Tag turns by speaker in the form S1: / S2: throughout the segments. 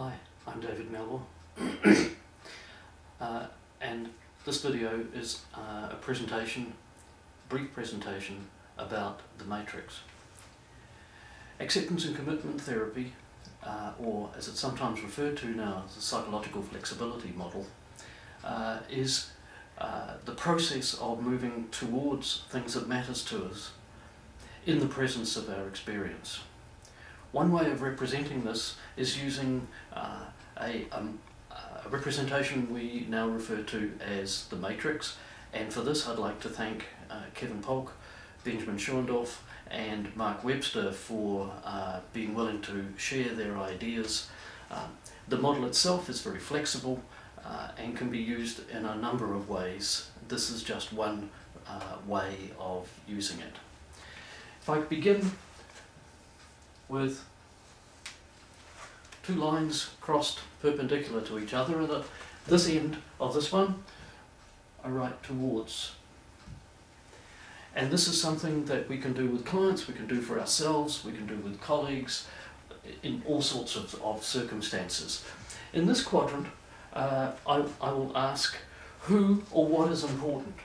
S1: Hi, I'm David Melville and this video is a brief presentation about the matrix. Acceptance and commitment therapy, or as it's sometimes referred to now as the psychological flexibility model, is the process of moving towards things that matters to us in the presence of our experience. One way of representing this is using a representation we now refer to as the matrix, and for this I'd like to thank Kevin Polk, Benjamin Schoendorf and Mark Webster for being willing to share their ideas. The model itself is very flexible and can be used in a number of ways. This is just one way of using it. If I begin with two lines crossed perpendicular to each other, and at this end of this one I write towards. And this is something that we can do with clients, we can do for ourselves, we can do with colleagues, in all sorts of circumstances. In this quadrant I will ask who or what is important.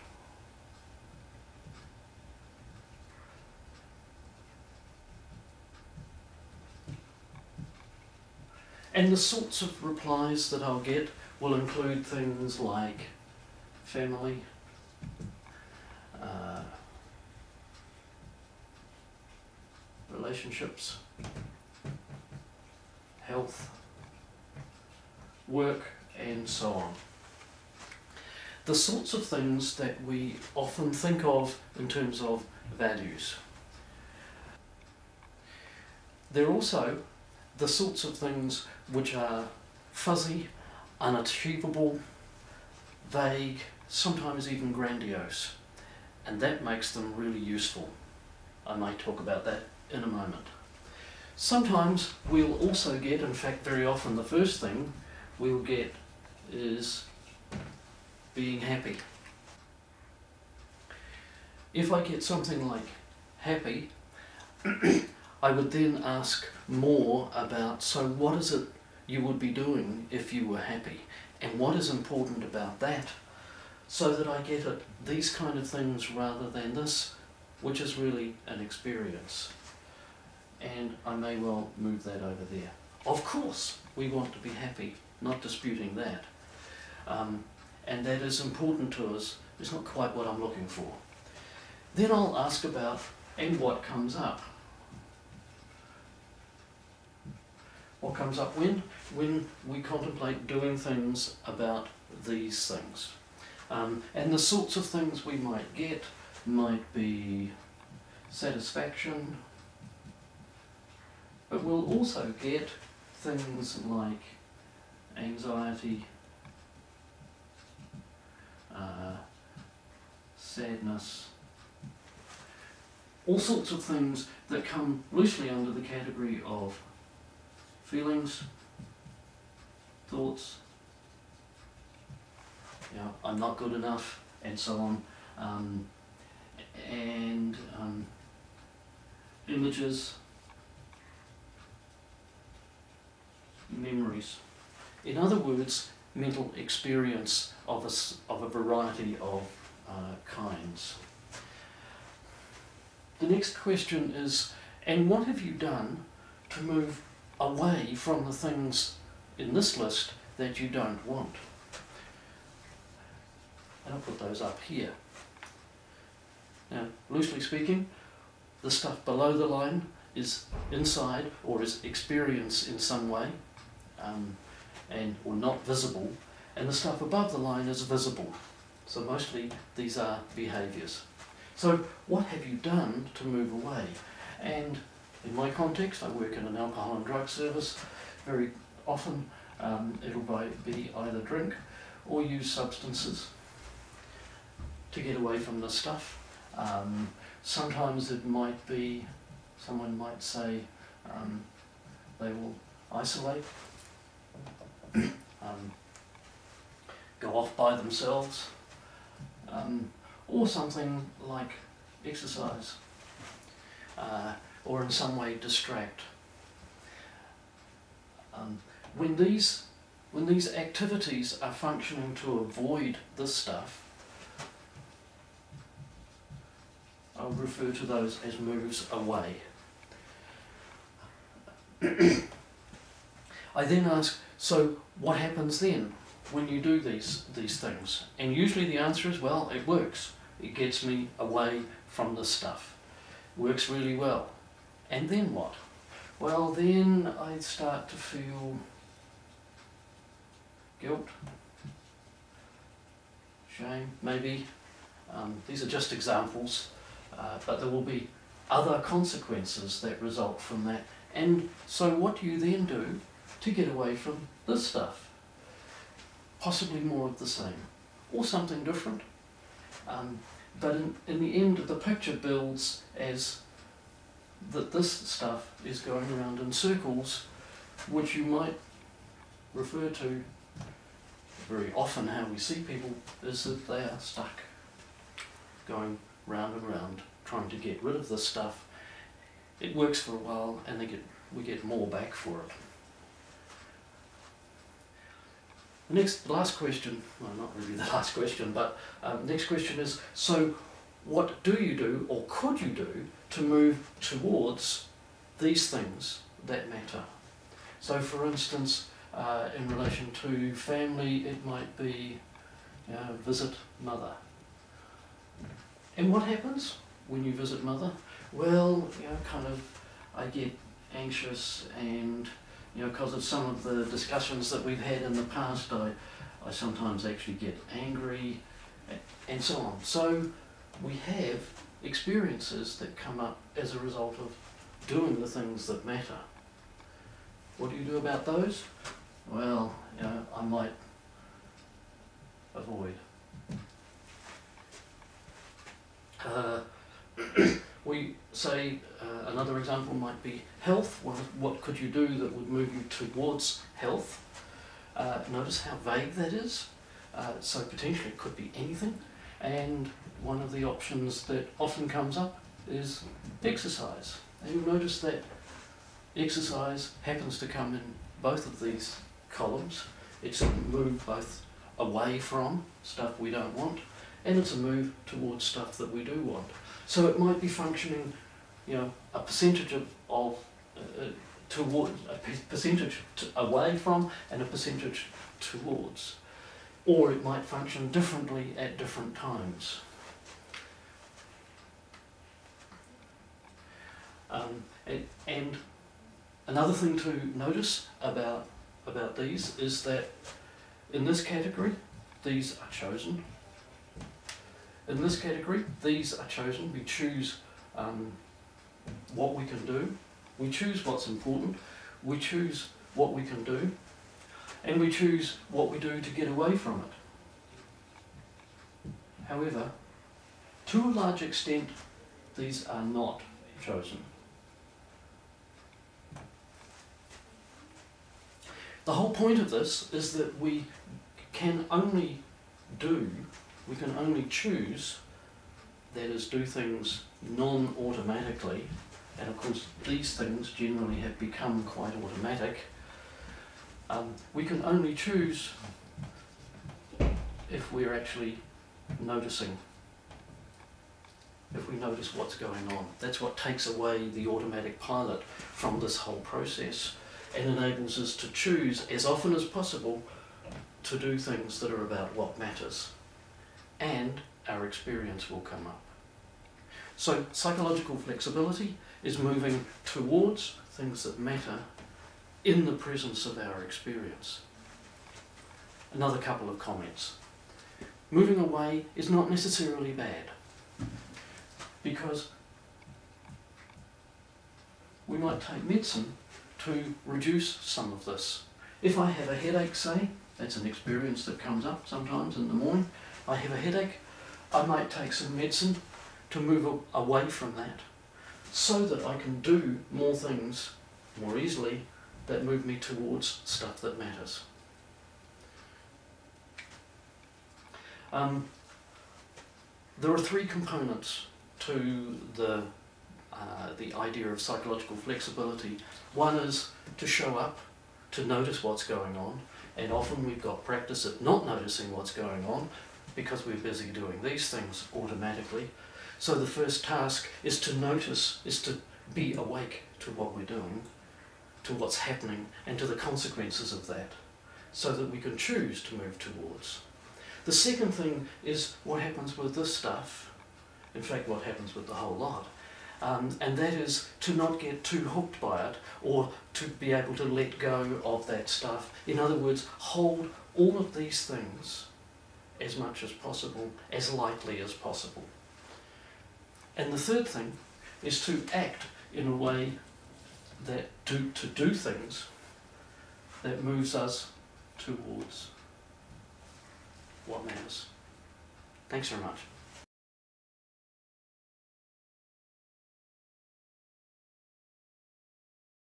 S1: And the sorts of replies that I'll get will include things like family, relationships, health, work, and so on. The sorts of things that we often think of in terms of values. They're also the sorts of things which are fuzzy, unachievable, vague, sometimes even grandiose, and that makes them really useful. I might talk about that in a moment. Sometimes we'll also get, in fact very often the first thing we'll get is being happy. If I get something like happy, I would then ask more about, so what is it you would be doing if you were happy, and what is important about that, so that I get at these kind of things rather than this, which is really an experience. And I may well move that over there. Of course we want to be happy, not disputing that, and that is important to us. It's not quite what I'm looking for. Then I'll ask about, and what comes up. What comes up when we contemplate doing things about these things. And the sorts of things we might get might be satisfaction, but we'll also get things like anxiety, sadness, all sorts of things that come loosely under the category of feelings, thoughts, I'm not good enough, and so on, and images, memories. In other words, mental experience of a variety of kinds. The next question is, and what have you done to move away from the things in this list that you don't want? And I'll put those up here. Now, loosely speaking, the stuff below the line is inside, or is experience in some way, or not visible, and the stuff above the line is visible. So mostly these are behaviours. So what have you done to move away? And in my context, I work in an alcohol and drug service. Very often it'll be either drink or use substances to get away from this stuff. Sometimes it might be, someone might say they will isolate, go off by themselves, or something like exercise, or in some way distract. when these activities are functioning to avoid this stuff, I'll refer to those as moves away. I then ask, so what happens then when you do these things? And usually the answer is, well, it works. It gets me away from this stuff. Works really well. And then what? Well, then I start to feel guilt, shame, maybe. These are just examples, but there will be other consequences that result from that. And so what do you then do to get away from this stuff? Possibly more of the same, or something different. But in the end, the picture builds as that this stuff is going around in circles, which you might refer to very often. How we see people is that they are stuck, going round and round, trying to get rid of this stuff. It works for a while, and we get more back for it. The last question, well, not really the last question, but next question is, so what do you do, or could you do, to move towards these things that matter? So for instance, in relation to family, it might be, visit mother. And what happens when you visit mother? Well, I get anxious, and because of some of the discussions that we've had in the past, I sometimes actually get angry, and so on. So we have experiences that come up as a result of doing the things that matter. What do you do about those? Well, I might avoid. We say another example might be health. Well, what could you do that would move you towards health? Notice how vague that is. So potentially it could be anything. And one of the options that often comes up is exercise. And you'll notice that exercise happens to come in both of these columns. It's a move both away from stuff we don't want, and it's a move towards stuff that we do want. So it might be functioning, a percentage toward, a percentage away from, and a percentage towards. Or it might function differently at different times. And another thing to notice about these is that in this category, these are chosen. In this category, these are chosen. We choose what we can do. We choose what's important. We choose what we can do. And we choose what we do to get away from it. However, to a large extent, these are not chosen. The whole point of this is that we can only choose, that is, do things non-automatically, and of course these things generally have become quite automatic. We can only choose if we're actually noticing, if we notice what's going on. That's what takes away the automatic pilot from this whole process and enables us to choose as often as possible to do things that are about what matters. And our experience will come up. So psychological flexibility is moving towards things that matter in the presence of our experience. Another couple of comments. Moving away is not necessarily bad, because we might take medicine to reduce some of this. If I have a headache, say, that's an experience that comes up sometimes in the morning, I have a headache, I might take some medicine to move away from that, so that I can do more things more easily that move me towards stuff that matters. There are three components to the idea of psychological flexibility. One is to show up to notice what's going on, and often we've got practice at not noticing what's going on because we're busy doing these things automatically. So the first task is to notice, is to be awake to what we're doing, to what's happening, and to the consequences of that, so that we can choose to move towards. The second thing is what happens with this stuff, in fact what happens with the whole lot, and that is to not get too hooked by it, or to be able to let go of that stuff. In other words, hold all of these things as much as possible, as lightly as possible. And the third thing is to act in a way that to do things that moves us towards what matters. Thanks very much.